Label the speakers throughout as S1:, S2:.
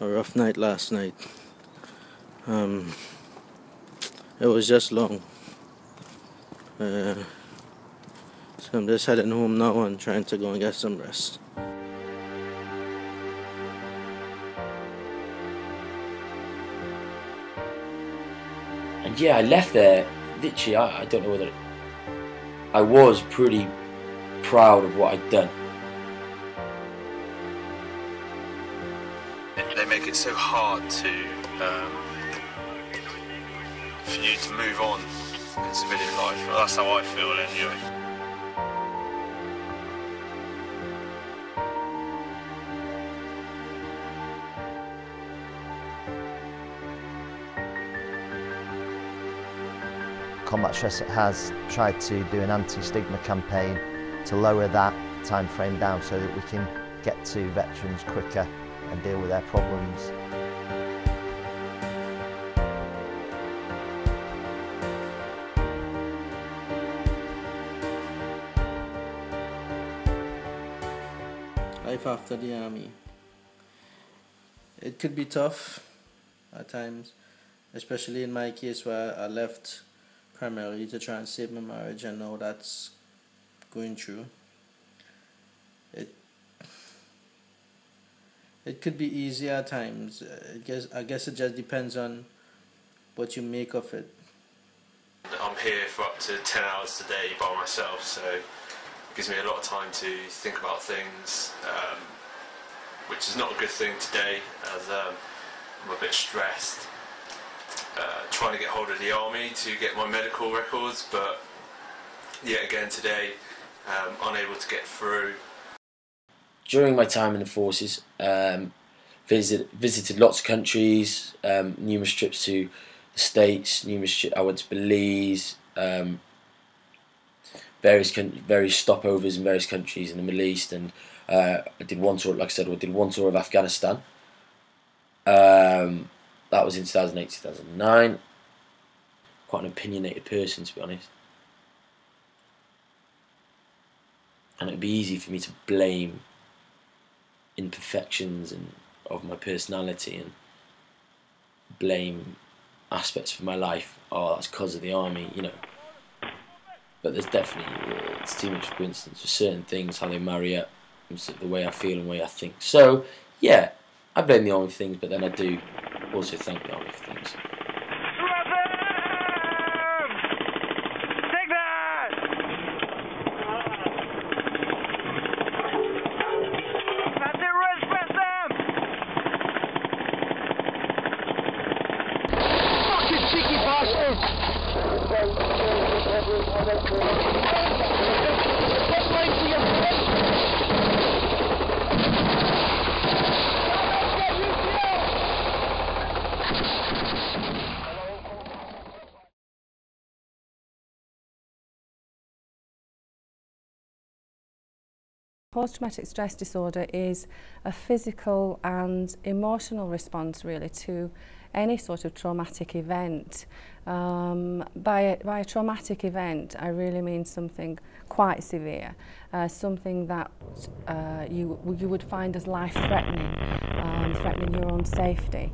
S1: a rough night last night. It was just long. So I'm just heading home now and trying to go and get some rest.
S2: And yeah, I left there, literally, I don't know whether... I was pretty proud of what I'd done.
S3: They make it so hard to for you to move on in civilian life. Well, that's how I feel anyway.
S4: Combat Stress has tried to do an anti-stigma campaign to lower that time frame down so that we can get to veterans quicker and deal with their problems.
S1: Life after the army. It could be tough at times, especially in my case where I left primarily to try and save my marriage, and now that's going through. It could be easy at times. I guess it just depends on what you make of it.
S3: I'm here for up to 10 hours a day by myself, so it gives me a lot of time to think about things, which is not a good thing today, as I'm a bit stressed. Trying to get hold of the army to get my medical records, but yet again today, unable to get through.
S2: During my time in the forces, visited lots of countries, numerous trips to the States, I went to Belize, various stopovers in various countries in the Middle East, and I did one tour, like I said, I did one tour of Afghanistan. That was in 2008, 2009. Quite an opinionated person, to be honest. And it would be easy for me to blame imperfections of my personality and blame aspects of my life. Oh, that's because of the army, you know. But there's definitely, it's too much coincidence with certain things, how they marry up, the way I feel and the way I think. So, yeah, I blame the army for things, but then I do also thank the army for things.
S5: Post-traumatic stress disorder is a physical and emotional response really to any sort of traumatic event. By a traumatic event, I really mean something quite severe, something that you would find as life-threatening, threatening your own safety,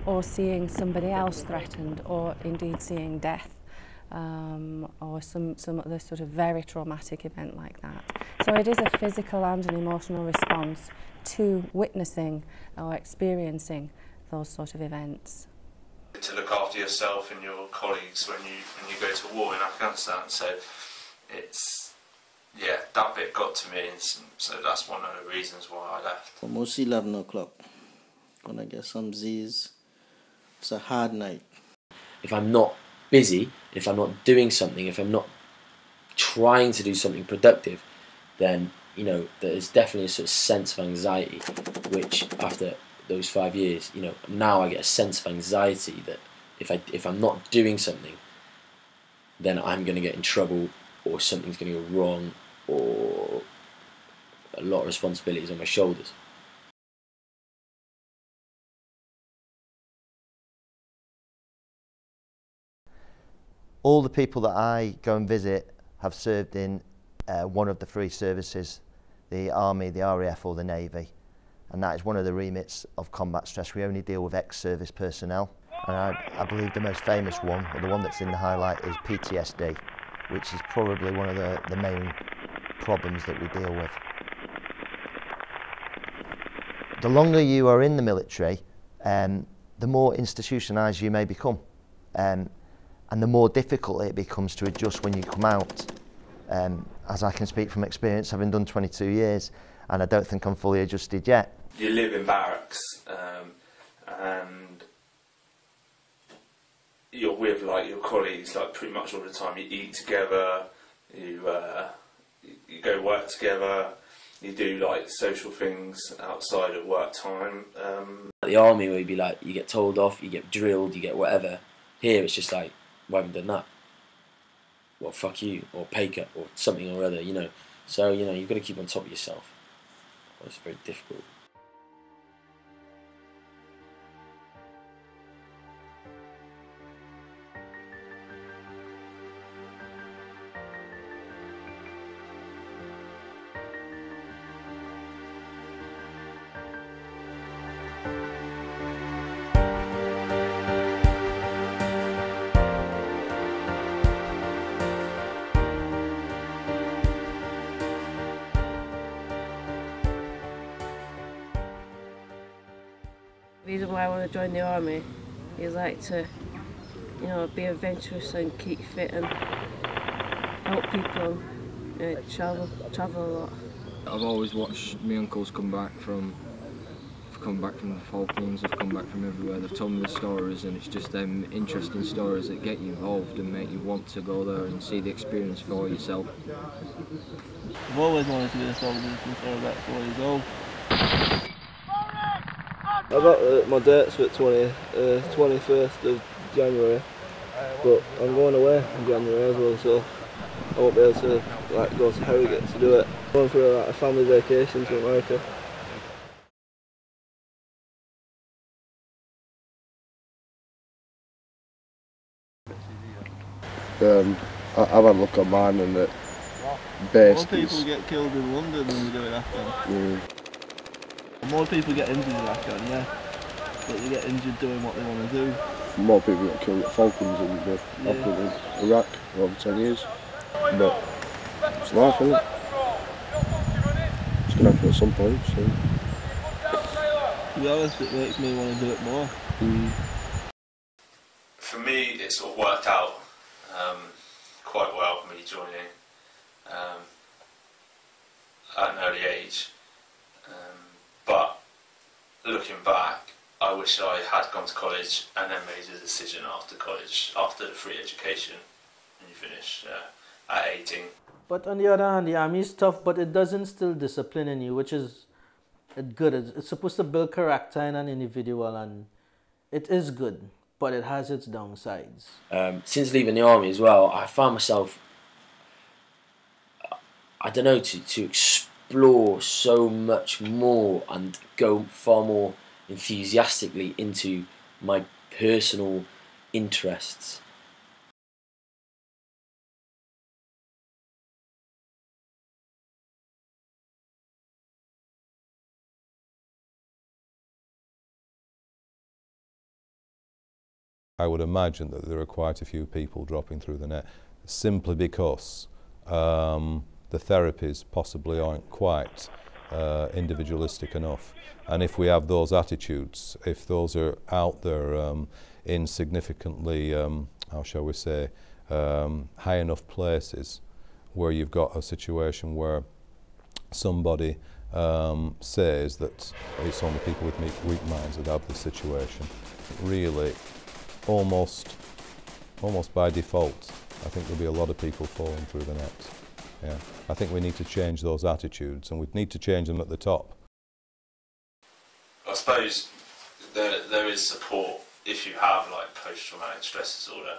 S5: or seeing somebody else threatened, or indeed seeing death. Or some other sort of very traumatic event like that. So it is a physical and an emotional response to witnessing or experiencing those sort of events.
S3: To look after yourself and your colleagues when you go to war in Afghanistan, so it's, yeah, that bit got to me, and so that's one of the reasons why I left.
S1: Almost 11 o'clock, gonna get some Z's. It's a hard night.
S2: If I'm not busy, if I'm not doing something, if I'm not trying to do something productive, then, you know, there's definitely a sort of sense of anxiety, which after those 5 years, you know, now I get a sense of anxiety that if I'm not doing something, then I'm going to get in trouble, or something's going to go wrong, or a lot of responsibilities on my shoulders.
S4: All the people that I go and visit have served in one of the three services, the Army, the RAF or the Navy. and that is one of the remits of combat stress. We only deal with ex-service personnel, and I believe the most famous one, or the one that's in the highlight, is PTSD, which is probably one of the main problems that we deal with. The longer you are in the military, the more institutionalised you may become, and the more difficult it becomes to adjust when you come out. As I can speak from experience, having done 22 years, and I don't think I'm fully adjusted yet.
S3: You live in barracks, and you're with like your colleagues like pretty much all the time. You eat together, you go work together, you do like social things outside of work time.
S2: At the army, where you'd be like, you get told off, you get drilled, you get whatever. Here it's just like, why haven't done that? Well, fuck you, or pay cut, or something or other, you know. So, you know, you've got to keep on top of yourself. It's very difficult.
S6: The reason why I want to join the army is like to, you know, be adventurous and keep fit and help people, travel a lot.
S7: I've always watched my uncles come back from the Falklands, they've come back from everywhere, they've told me the stories, and it's just them interesting stories that get you involved and make you want to go there and see the experience for yourself.
S8: I've always wanted to be a soldier since I was about 4 years old. I got my dates for 21st of January, but I'm going away in January as well, so I won't be able to like go to Harrogate to do it. I'm going for like, a family vacation to America.
S9: I've had a look online and it based.
S8: More people get killed in London than we do in Afghan. More people get injured in Afghan, yeah, but they get injured doing what they want to do.
S9: More people get killed at Falklands than I've been in Iraq for over 10 years. But it's life, isn't it? It's going to happen at some point, so.
S8: To be honest, it makes me want to do it more.
S3: For me, it sort of worked out quite well, me joining at an early age. But looking back, I wish I had gone to college and then made a decision after college, after the free education, and you finish at 18.
S1: But on the other hand, the army is tough, but it does instill discipline in you, which is good. It's supposed to build character in an individual, and it is good, but it has its downsides.
S2: Since leaving the army as well, I found myself, I don't know, to explore so much more and go far more enthusiastically into my personal interests.
S10: I would imagine that there are quite a few people dropping through the net simply because the therapies possibly aren't quite individualistic enough. And if we have those attitudes, if those are out there in significantly, how shall we say, high enough places where you've got a situation where somebody says that it's only people with weak minds that have this situation, really, almost by default, I think there'll be a lot of people falling through the net. Yeah, I think we need to change those attitudes, and we need to change them at the top.
S3: I suppose there is support if you have like post-traumatic stress disorder,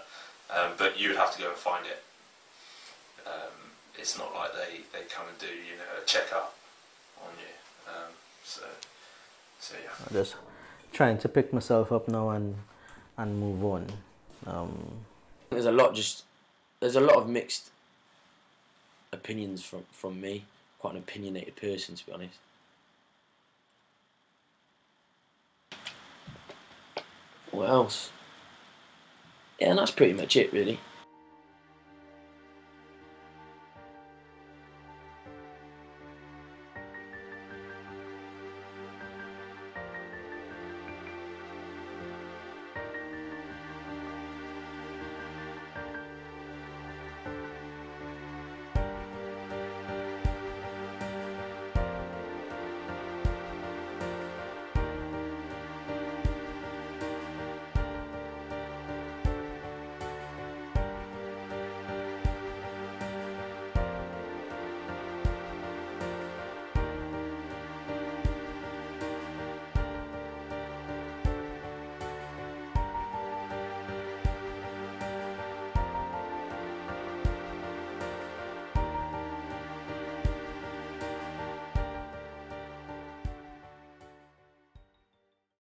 S3: but you would have to go and find it. It's not like they come and do a checkup on you. So yeah.
S1: I'm just trying to pick myself up now and move on.
S2: There's a lot of mixed opinions from me. Quite an opinionated person, to be honest. What else? Yeah, and that's pretty much it really.